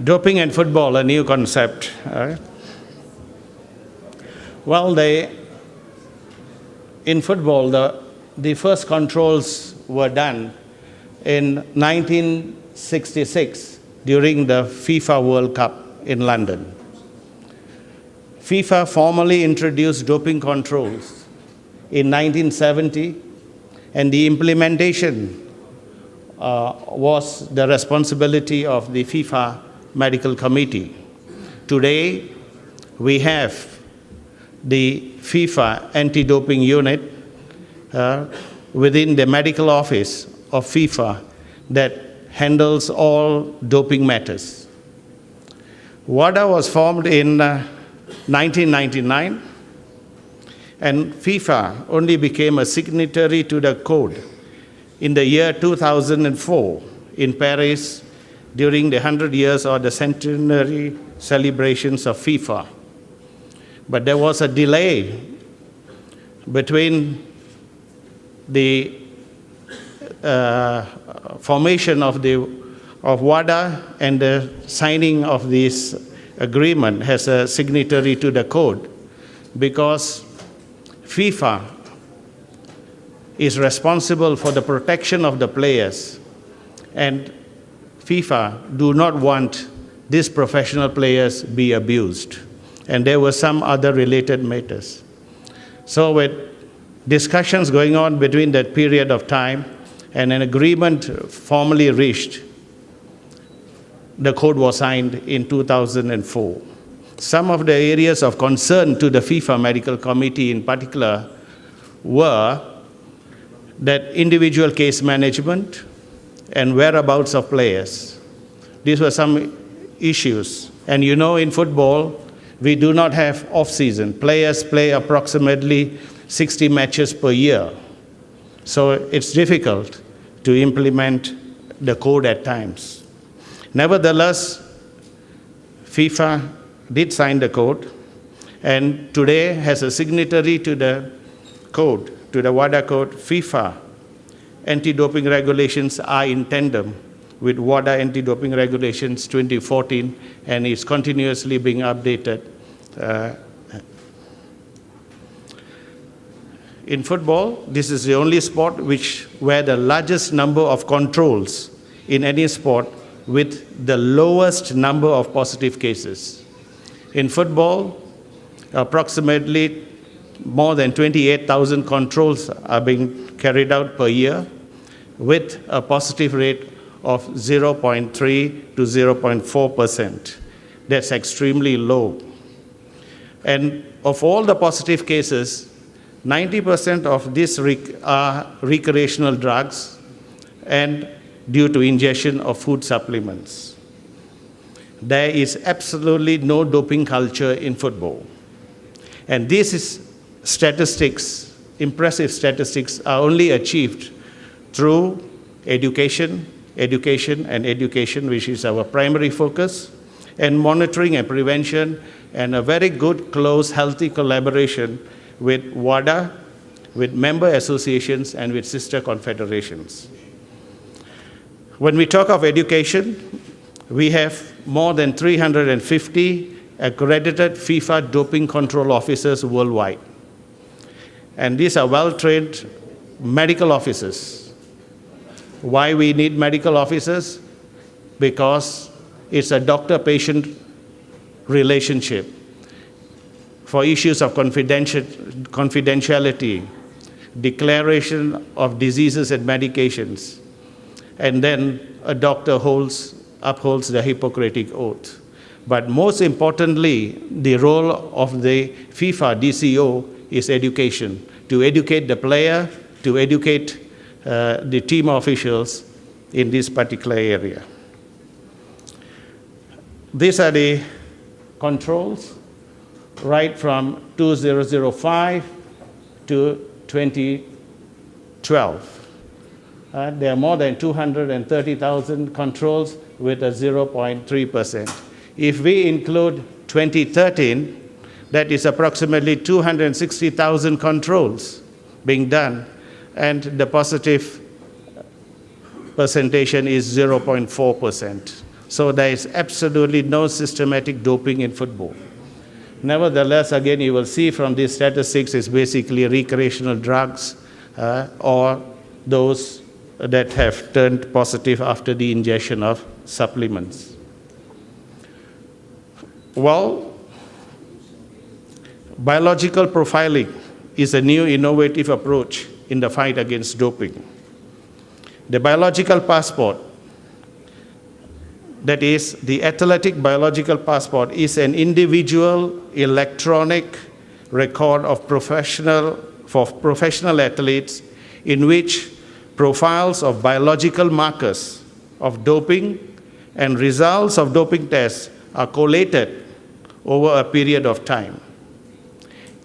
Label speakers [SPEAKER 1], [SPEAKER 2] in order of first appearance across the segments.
[SPEAKER 1] Doping and football, a new concept. Well, in football, the first controls were done in 1966 during the FIFA World Cup in London. FIFA formally introduced doping controls in 1970, and the implementation was the responsibility of the FIFA Medical Committee. Today, we have the FIFA anti-doping unit within the medical office of FIFA that handles all doping matters. WADA was formed in 1999, and FIFA only became a signatory to the code in the year 2004 in Paris during the 100 years or the centenary celebrations of FIFA. But there was a delay between the formation of WADA and the signing of this agreement as a signatory to the code, because FIFA is responsible for the protection of the players, and FIFA do not want these professional players be abused. And there were some other related matters. So with discussions going on between that period of time and an agreement formally reached, the code was signed in 2004. Some of the areas of concern to the FIFA Medical Committee in particular were that individual case management and whereabouts of players. These were some issues. And you know, in football, we do not have off-season. Players play approximately 60 matches per year. So it's difficult to implement the code at times. Nevertheless, FIFA did sign the code, and today has a signatory to the code, to the WADA code. FIFA anti-doping regulations are in tandem with WADA anti-doping regulations 2014, and is continuously being updated. In football, this is the only sport where the largest number of controls in any sport with the lowest number of positive cases. In football, approximately more than 28,000 controls are being carried out per year, with a positive rate of 0.3 to 0.4%. That's extremely low. And of all the positive cases, 90% of these are recreational drugs and due to ingestion of food supplements. There is absolutely no doping culture in football. And these statistics, impressive statistics, are only achieved through education, which is our primary focus, and monitoring and prevention, and a very good, close, healthy collaboration with WADA, with member associations, and with sister confederations. When we talk of education, we have more than 350 accredited FIFA doping control officers worldwide. And these are well-trained medical officers. Why we need medical officers? Because it's a doctor-patient relationship. For issues of confidentiality, declaration of diseases and medications, and then a doctor upholds the Hippocratic Oath. But most importantly, the role of the FIFA DCO is education, to educate the player, to educate the team officials in this particular area. These are the controls right from 2005 to 2012. There are more than 230,000 controls with a 0.3%. If we include 2013, that is approximately 260,000 controls being done, and the positive percentage is 0.4%. So there is absolutely no systematic doping in football. Nevertheless, again, you will see from these statistics, it's basically recreational drugs or those that have turned positive after the ingestion of supplements. Well, biological profiling is a new innovative approach in the fight against doping. The biological passport, that is, the athletic biological passport, is an individual electronic record of professional athletes in which profiles of biological markers of doping and results of doping tests are collated over a period of time.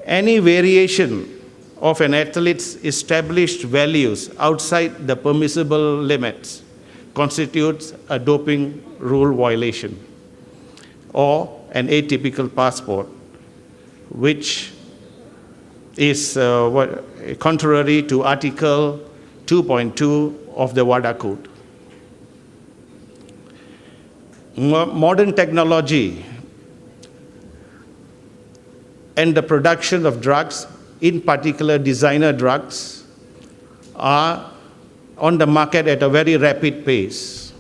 [SPEAKER 1] Any variation of an athlete's established values outside the permissible limits constitutes a doping rule violation or an atypical passport, which is contrary to Article 2.2 of the WADA Code. Modern technology and the production of drugs, in particular designer drugs, are on the market at a very rapid pace.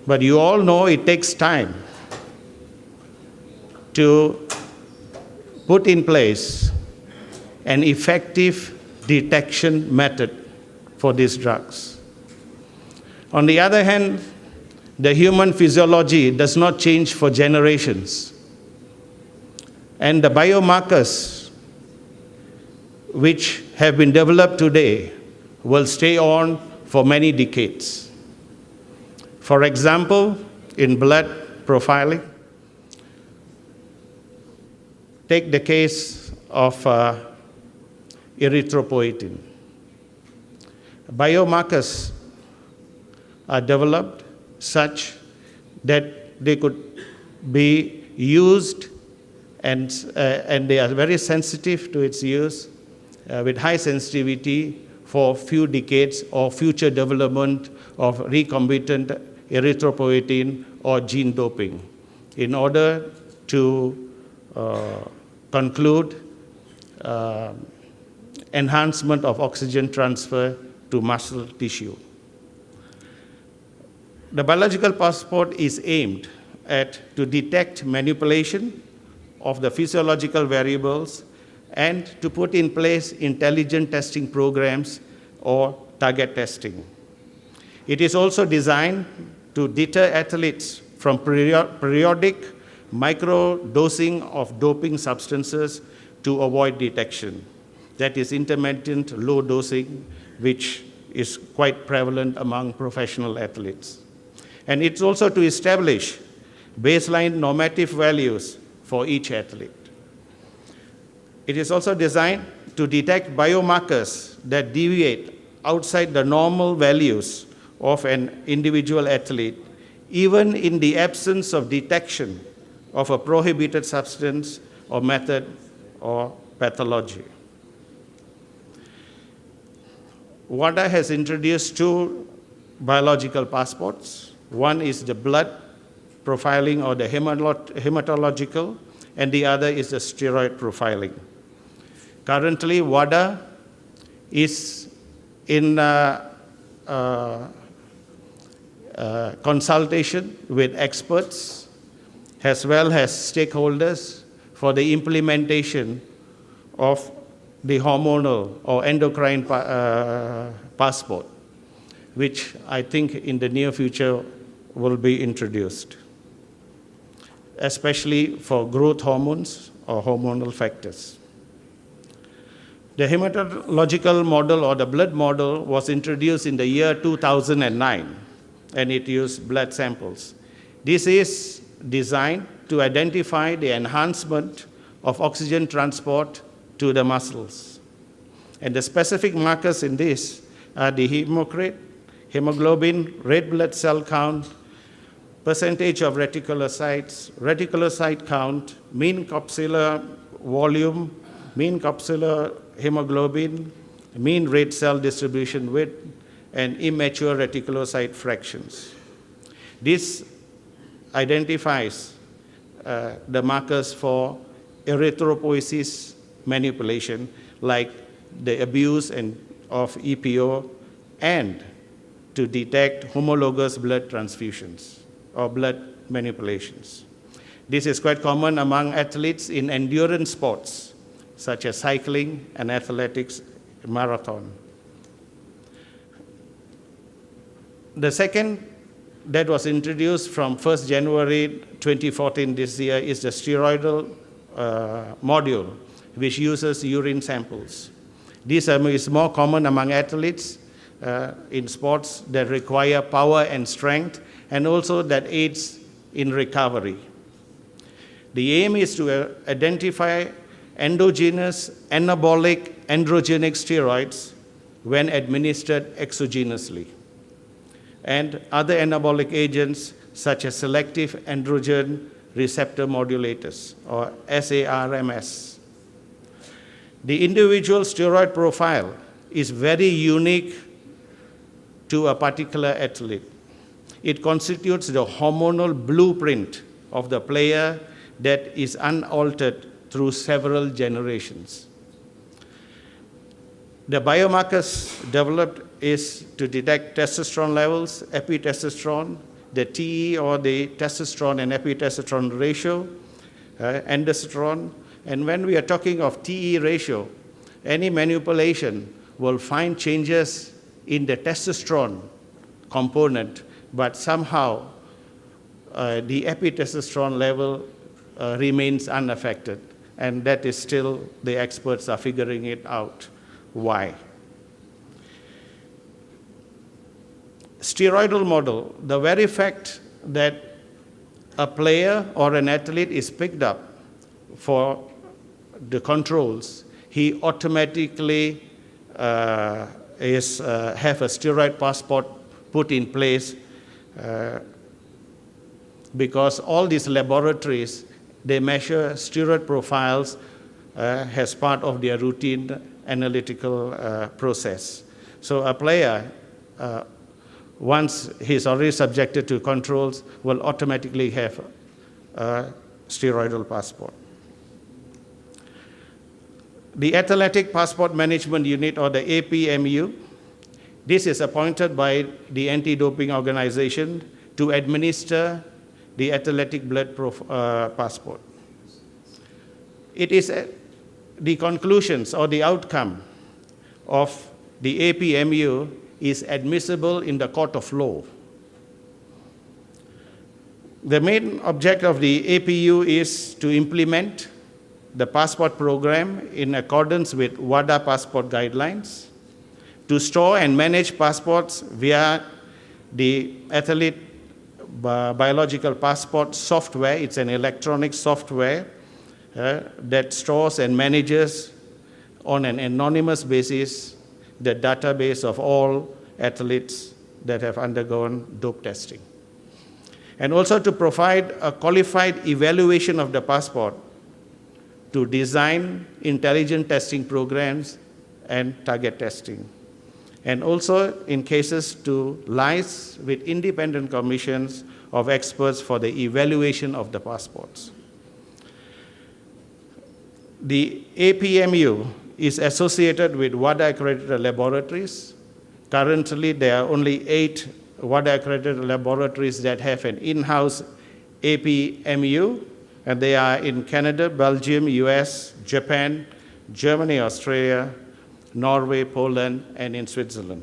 [SPEAKER 1] But you all know it takes time to put in place an effective detection method for these drugs. On the other hand, the human physiology does not change for generations. And the biomarkers which have been developed today will stay on for many decades. For example, in blood profiling, take the case of erythropoietin. Biomarkers are developed such that they could be used and they are very sensitive to its use with high sensitivity for few decades or future development of recombinant erythropoietin or gene doping in order to conclude enhancement of oxygen transfer to muscle tissue. The biological passport is aimed to detect manipulation of the physiological variables and to put in place intelligent testing programs or target testing. It is also designed to deter athletes from periodic micro-dosing of doping substances to avoid detection. That is intermittent low dosing, which is quite prevalent among professional athletes. And it's also to establish baseline normative values for each athlete. It is also designed to detect biomarkers that deviate outside the normal values of an individual athlete, even in the absence of detection of a prohibited substance or method or pathology. WADA has introduced two biological passports. One is the blood profiling or the hematological, and the other is the steroid profiling. Currently, WADA is in consultation with experts as well as stakeholders for the implementation of the hormonal or endocrine passport, which I think in the near future will be introduced, especially for growth hormones or hormonal factors. The hematological model or the blood model was introduced in the year 2009, and it used blood samples. This is designed to identify the enhancement of oxygen transport to the muscles. And the specific markers in this are the hematocrit, hemoglobin, red blood cell count, percentage of reticulocyte count, mean capsular volume, mean capsular hemoglobin, mean red cell distribution width, and immature reticulocyte fractions. These identifies the markers for erythropoiesis manipulation, like the abuse of EPO, and to detect homologous blood transfusions or blood manipulations. This is quite common among athletes in endurance sports, such as cycling and athletics, marathon. The second that was introduced from 1st January 2014 this year is the steroidal module, which uses urine samples. This is more common among athletes in sports that require power and strength, and also that aids in recovery. The aim is to identify endogenous, anabolic, androgenic steroids when administered exogenously, and other anabolic agents such as selective androgen receptor modulators, or SARMs. The individual steroid profile is very unique to a particular athlete. It constitutes the hormonal blueprint of the player that is unaltered through several generations. The biomarkers developed is to detect testosterone levels, epitestosterone, the TE or the testosterone and epitestosterone ratio, endosterone. And when we are talking of TE ratio, any manipulation will find changes in the testosterone component, but somehow the epitestosterone level remains unaffected. And that is still, the experts are figuring it out. Why? Steroidal model, the very fact that a player or an athlete is picked up for the controls, he automatically have a steroid passport put in place because all these laboratories, they measure steroid profiles as part of their routine analytical process. So a player, once he's already subjected to controls, will automatically have a steroidal passport. The Athletic Passport Management Unit, or the APMU, this is appointed by the anti-doping organization to administer the athletic blood passport. It is the conclusions or the outcome of the APMU is admissible in the court of law. The main object of the APU is to implement the passport program in accordance with WADA passport guidelines, to store and manage passports via the athlete biological passport software. It's an electronic software that stores and manages on an anonymous basis the database of all athletes that have undergone dope testing. And also to provide a qualified evaluation of the passport, to design intelligent testing programs and target testing. And also in cases to liaise with independent commissions of experts for the evaluation of the passports. The APMU is associated with WADA-accredited laboratories. Currently, there are only 8 WADA-accredited laboratories that have an in-house APMU, and they are in Canada, Belgium, US, Japan, Germany, Australia, Norway, Poland, and in Switzerland.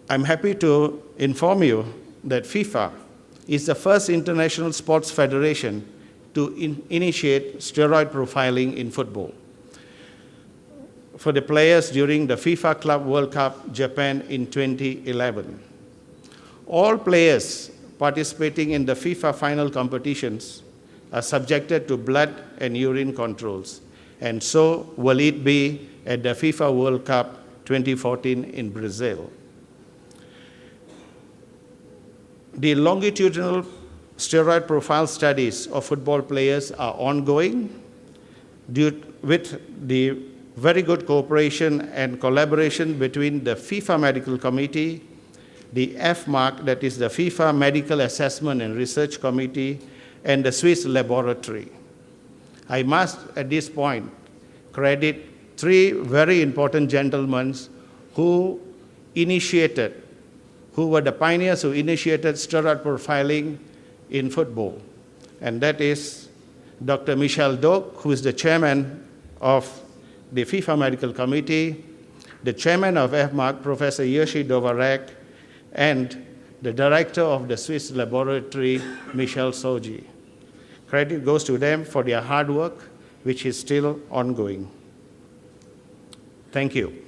[SPEAKER 1] I'm happy to inform you that FIFA is the first international sports federation to initiate steroid profiling in football for the players during the FIFA Club World Cup Japan in 2011. All players participating in the FIFA final competitions are subjected to blood and urine controls, and so will it be at the FIFA World Cup 2014 in Brazil. The longitudinal steroid profile studies of football players are ongoing with the very good cooperation and collaboration between the FIFA Medical Committee, the F-Marc, that is the FIFA Medical Assessment and Research Committee, and the Swiss laboratory. I must, at this point, credit three very important gentlemen who were the pioneers who initiated steroid profiling in football. And that is Dr. Michel Doak, who is the chairman of the FIFA Medical Committee, the chairman of F-Marc, Professor Yoshi Dovarek, and the director of the Swiss laboratory, Michel Soji. Credit goes to them for their hard work, which is still ongoing. Thank you.